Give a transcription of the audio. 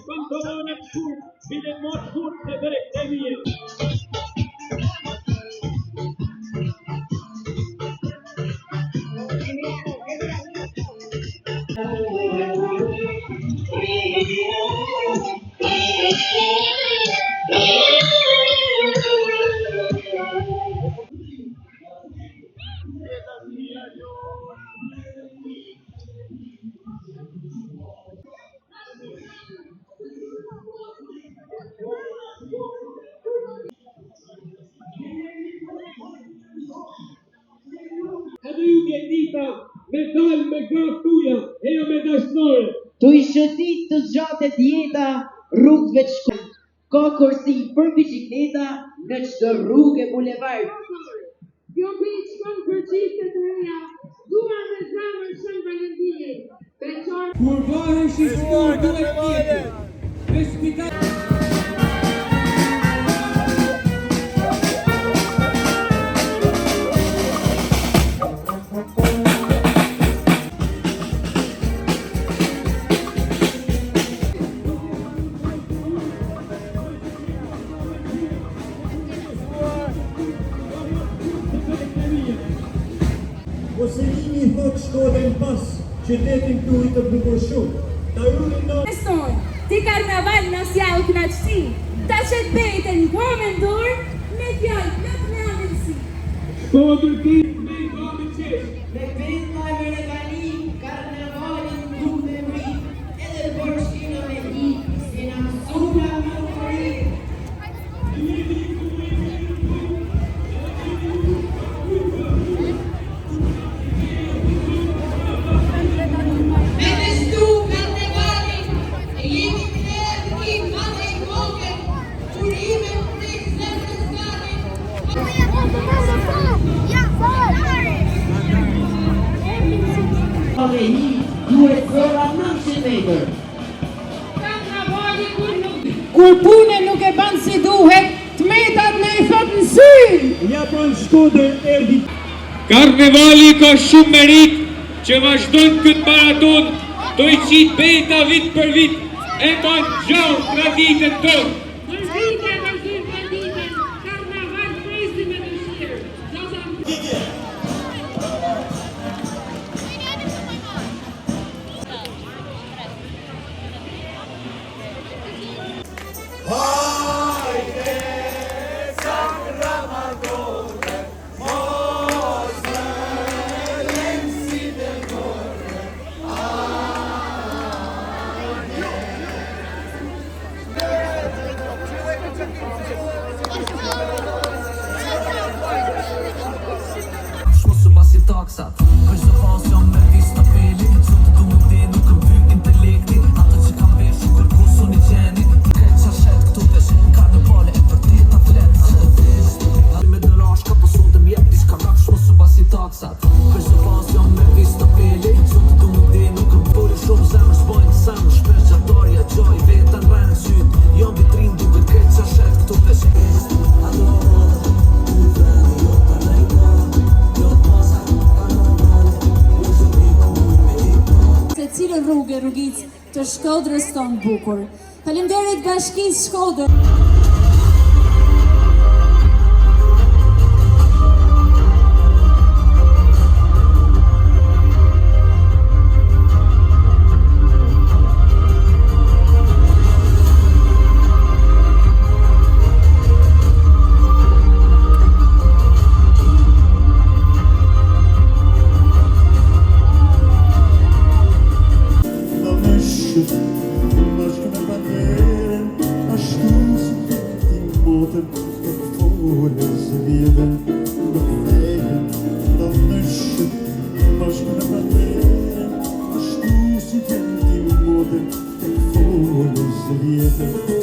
Pantalonat shkurt, bilet më shkurt se direktevije. Edhe ju dita me dalë me gratë tuja, e jo me dashnore. Tu i shëtit të zgjatet jeta rrugëve të shkollë. Ka kursi për bicikleta në çdo rrugë e bulevard. Kjo bitë shkon për çifte të reja, duar me zamër Shën Valentini. Kur vahesh i shkuar duhet tjetër. Me spital. Poselimi thot Shkodrën pas, qytetin tuaj të bukur shumë. Ta ulin në Besoj, ti karnaval në sjallë knaqësi, ta qëtë bejten komën dorë, me fjallë plot me amënsi. Shkodër kitë me i kamë qesh. Me vetma me regali, karnavalin du me mri, edhe bërshkina me i, si në mësura me mëri. Dhe hi duhet zora 900 metër. Kur pune nuk e banë si duhet, të metat me i thot në sy. ja pran Shkodër erdi. Karnevali ka shumë merit që vazhdojnë këtë maraton, do i qitë bejta vit për vit, e ka gjallë traditën tonë. Karnaval presi me dëshirë. Shmosu basi taksat, kërë pasjon me vis të peli, zotë du më dhe nuk më vyk intelekti, ato që kam veshi kur kusu një gjeni, kërë qa shet këtu vesh, karnevale e për ti ta flet, ato vesh, me dërash ka pësun të mjep, diçka rak shmosu basi taksat, kërë pasjon me vis të peli, zotë du më dhe nuk më bëri shumë zemër, s'bojnë semë, shpesh gjatarja, gjoj, vetën rrenë syt, jam vitrin duke kërë qa shet këtu vesh, Cilën rrugë rrugicë të Shkodrës tonë bukur. Faleminderit Bashkisë Shkodër. Ashtu si vjen ti modën, tek folës vjetër.